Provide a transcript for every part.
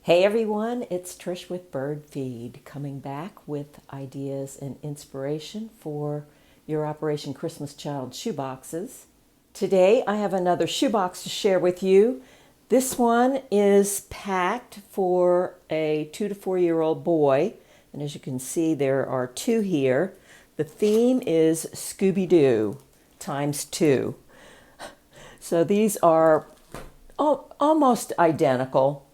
Hey everyone, it's Trish with Bird Feed coming back with ideas and inspiration for your Operation Christmas Child shoeboxes. Today I have another shoebox to share with you. This one is packed for a 2 to 4 year old boy, and as you can see there are two here. The theme is Scooby-Doo times 2. So these are almost identical.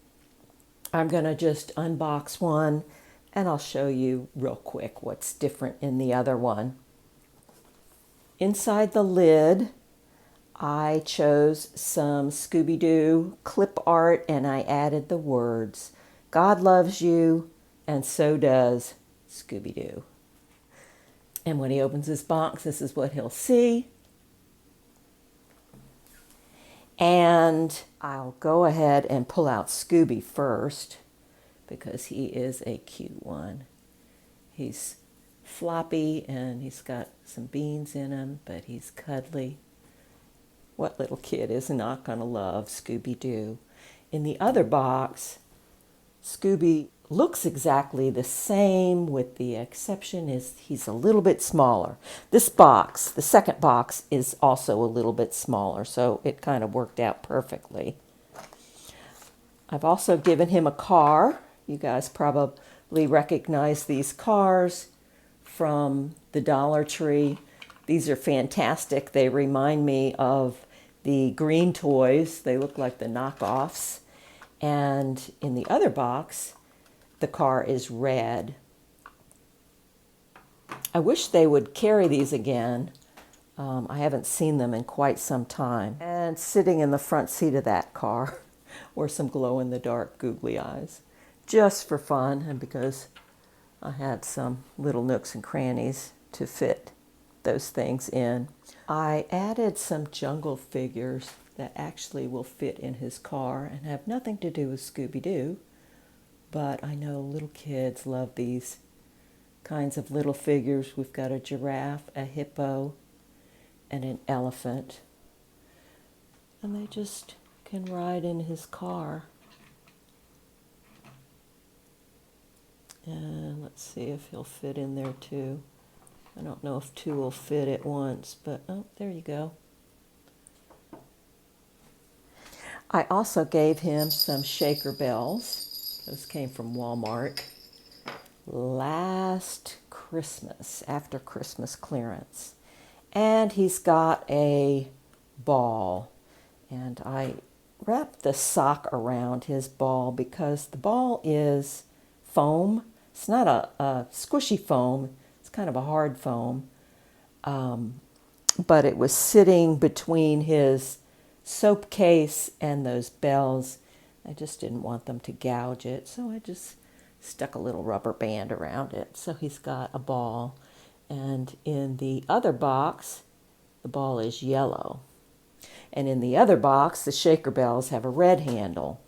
I'm going to just unbox one and I'll show you real quick what's different in the other one. Inside the lid, I chose some Scooby-Doo clip art and I added the words, "God loves you and so does Scooby-Doo." And when he opens his box, this is what he'll see. And I'll go ahead and pull out Scooby first because he is a cute one. He's floppy and he's got some beans in him, but he's cuddly. What little kid is not going to love Scooby-Doo? In the other box, Scooby looks exactly the same, with the exception is he's a little bit smaller. This box, the second box, is also a little bit smaller, so it kind of worked out perfectly. I've also given him a car. You guys probably recognize these cars from the Dollar Tree. These are fantastic. They remind me of the green toys. They look like the knockoffs. And in the other box, the car is red. I wish they would carry these again. I haven't seen them in quite some time. And sitting in the front seat of that car were some glow-in-the-dark googly eyes, just for fun and because I had some little nooks and crannies to fit those things in. I added some jungle figures that actually will fit in his car and have nothing to do with Scooby-Doo. But I know little kids love these kinds of little figures. We've got a giraffe, a hippo, and an elephant. And they just can ride in his car. And let's see if he'll fit in there too. I don't know if two will fit at once, but oh, there you go. I also gave him some shaker bells. Those came from Walmart last Christmas, after Christmas clearance. And he's got a ball. And I wrapped the sock around his ball because the ball is foam. It's not a squishy foam. It's kind of a hard foam. But it was sitting between his soap case and those bells. I just didn't want them to gouge it, so I just stuck a little rubber band around it. So he's got a ball. And in the other box, the ball is yellow. And in the other box, the shaker bells have a red handle.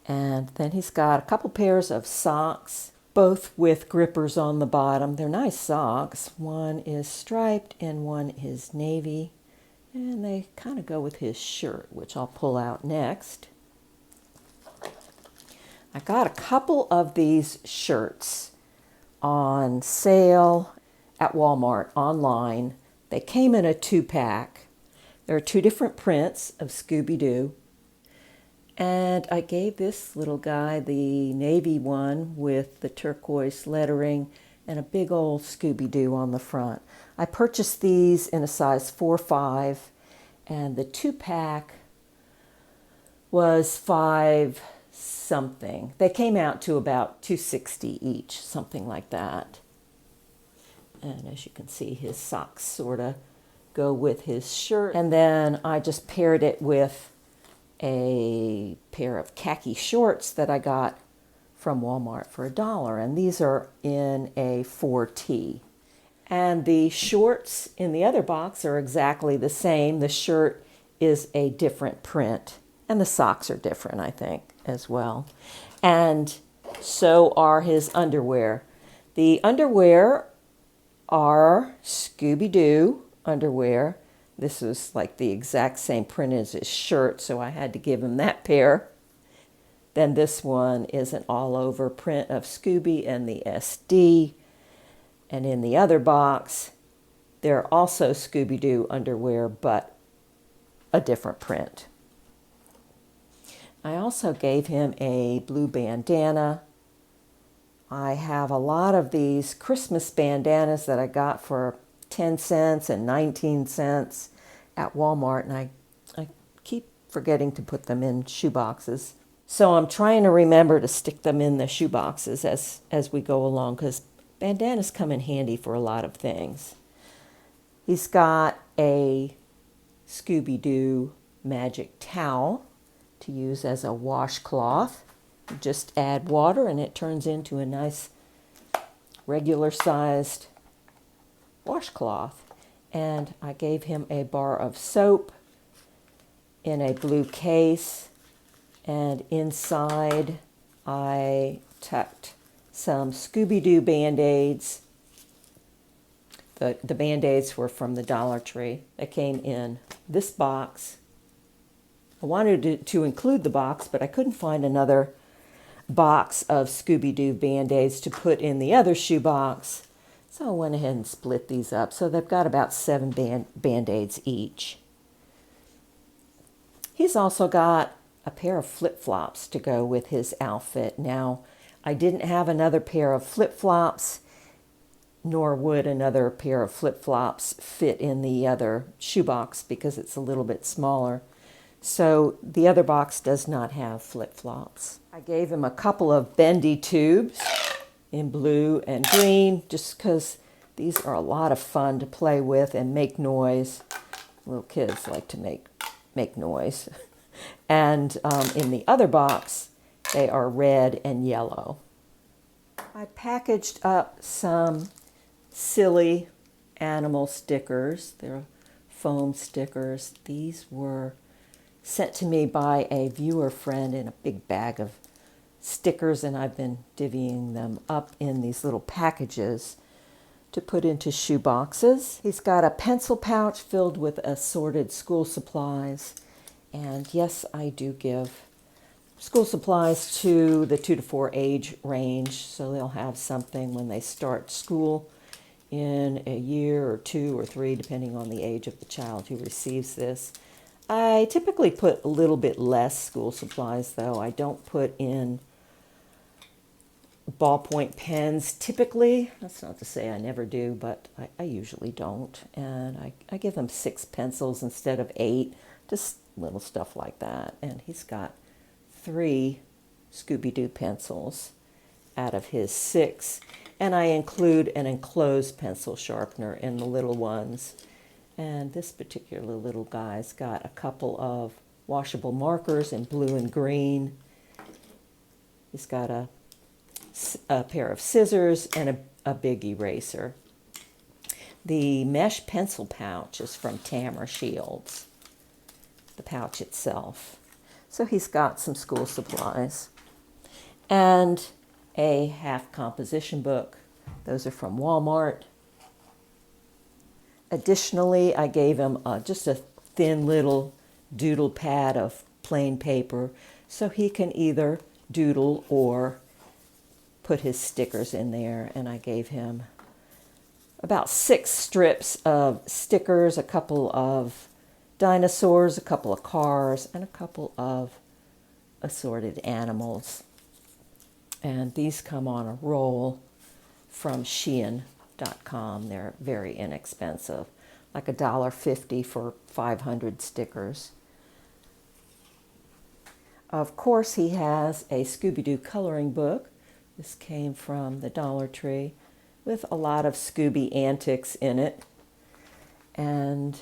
And then he's got a couple pairs of socks, both with grippers on the bottom. They're nice socks. One is striped and one is navy. And they kind of go with his shirt, which I'll pull out next. I got a couple of these shirts on sale at Walmart online. They came in a 2-pack. There are 2 different prints of Scooby-Doo. And I gave this little guy the navy one with the turquoise lettering and a big old Scooby-Doo on the front. I purchased these in a size 4-5, and the 2-pack was $5 something. They came out to about $2.60 each, something like that. And as you can see, his socks sort of go with his shirt. And then I just paired it with a pair of khaki shorts that I got from Walmart for $1. And these are in a 4T. And the shorts in the other box are exactly the same. The shirt is a different print. And the socks are different, I think, as well. And so are his underwear. The underwear are Scooby-Doo underwear. This is like the exact same print as his shirt, so I had to give him that pair. then this one is an all-over print of Scooby and the SD. And in the other box, there are also Scooby-Doo underwear, but a different print. I also gave him a blue bandana. I have a lot of these Christmas bandanas that I got for 10 cents and 19 cents at Walmart, and I keep forgetting to put them in shoe boxes. So I'm trying to remember to stick them in the shoe boxes as we go along, because bandanas come in handy for a lot of things. He's got a Scooby-Doo magic towel to use as a washcloth. You just add water and it turns into a nice regular sized washcloth. And I gave him a bar of soap in a blue case, and inside I tucked some Scooby-Doo Band-Aids. The Band-Aids were from the Dollar Tree. They came in this box. I wanted to include the box, but I couldn't find another box of Scooby-Doo Band-Aids to put in the other shoebox. So I went ahead and split these up. So they've got about 7 Band-Aids each. He's also got a pair of flip-flops to go with his outfit. Now, I didn't have another pair of flip-flops, nor would another pair of flip-flops fit in the other shoebox because it's a little bit smaller. So the other box does not have flip-flops. I gave him a couple of bendy tubes in blue and green just because these are a lot of fun to play with and make noise. Little kids like to make noise. And in the other box, they are red and yellow. I packaged up some silly animal stickers. They're foam stickers. These were sent to me by a viewer friend in a big bag of stickers, and I've been divvying them up in these little packages to put into shoe boxes. He's got a pencil pouch filled with assorted school supplies. And yes, I do give school supplies to the 2 to 4 age range, so they'll have something when they start school in a year or 2 or 3, depending on the age of the child who receives this. I typically put a little bit less school supplies, though. I don't put in ballpoint pens typically. That's not to say I never do, but I usually don't. And I give them 6 pencils instead of 8, just little stuff like that. And he's got 3 Scooby-Doo pencils out of his 6. And I include an enclosed pencil sharpener in the little ones. And this particular little guy's got a couple of washable markers in blue and green. He's got a pair of scissors and a big eraser. The mesh pencil pouch is from Tamara Shields, the pouch itself. So he's got some school supplies. And a half composition book. Those are from Walmart. Additionally, I gave him just a thin little doodle pad of plain paper so he can either doodle or put his stickers in there. And I gave him about 6 strips of stickers, a couple of dinosaurs, a couple of cars, and a couple of assorted animals. And these come on a roll from Shein.com. They're very inexpensive, like $1.50 for 500 stickers. Of course, he has a Scooby-Doo coloring book. This came from the Dollar Tree with a lot of Scooby antics in it. And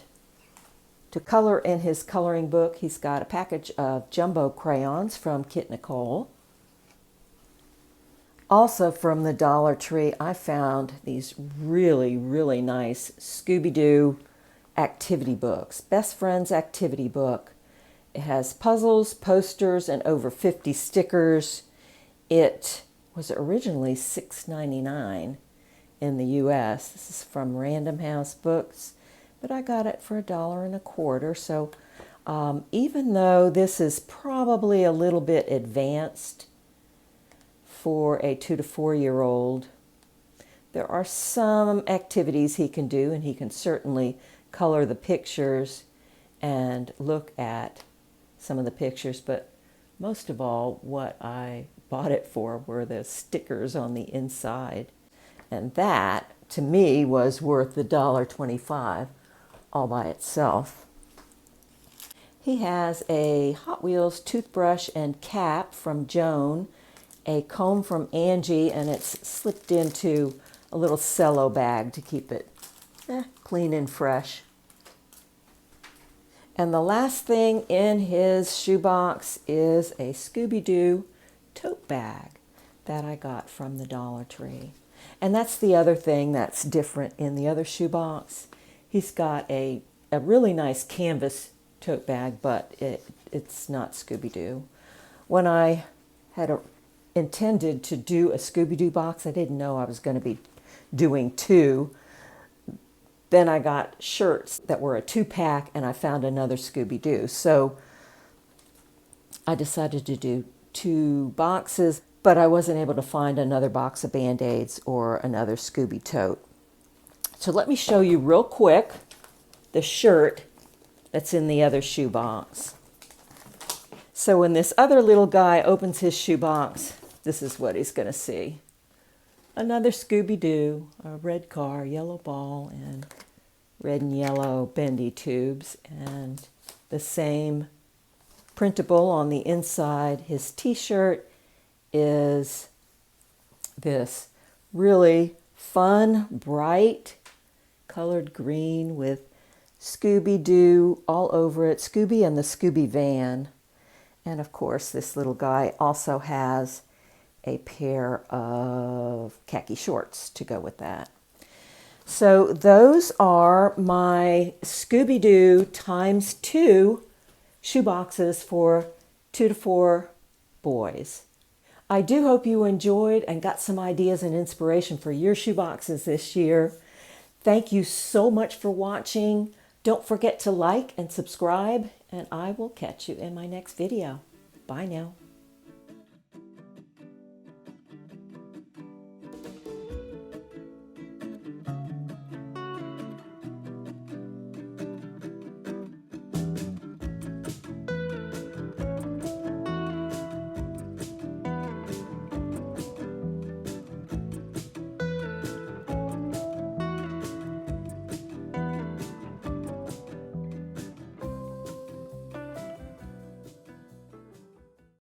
to color in his coloring book, he's got a package of jumbo crayons from Kit Nicole. Also from the Dollar Tree, I found these really, really nice Scooby-Doo activity books. Best Friends activity book. It has puzzles, posters, and over 50 stickers. It was originally $6.99 in the U.S. This is from Random House Books, but I got it for $1.25. So Even though this is probably a little bit advanced for a 2 to 4-year-old, there are some activities he can do, and he can certainly color the pictures and look at some of the pictures, but most of all, what I bought it for were the stickers on the inside. And that, to me, was worth the $1.25 all by itself. He has a Hot Wheels toothbrush and cap from Joan, a comb from Angie, and it's slipped into a little cello bag to keep it clean and fresh. And the last thing in his shoebox is a Scooby-Doo tote bag that I got from the Dollar Tree. And that's the other thing that's different in the other shoebox. He's got a really nice canvas tote bag, but it's not Scooby-Doo. When I had intended to do a Scooby-Doo box, I didn't know I was going to be doing two. Then I got shirts that were a 2-pack, and I found another Scooby-Doo. So I decided to do 2 boxes, but I wasn't able to find another box of Band-Aids or another Scooby tote. So let me show you real quick the shirt that's in the other shoebox. So when this other little guy opens his shoebox, this is what he's going to see. Another Scooby-Doo, a red car, yellow ball, and red and yellow bendy tubes, and the same printable on the inside. His t-shirt is this really fun, bright, colored green with Scooby-Doo all over it, Scooby and the Scooby van. And of course, this little guy also has a pair of khaki shorts to go with that. So those are my Scooby-Doo ×2 shoeboxes for 2 to 4 boys. I do hope you enjoyed and got some ideas and inspiration for your shoeboxes this year. Thank you so much for watching. Don't forget to like and subscribe, and I will catch you in my next video. Bye now.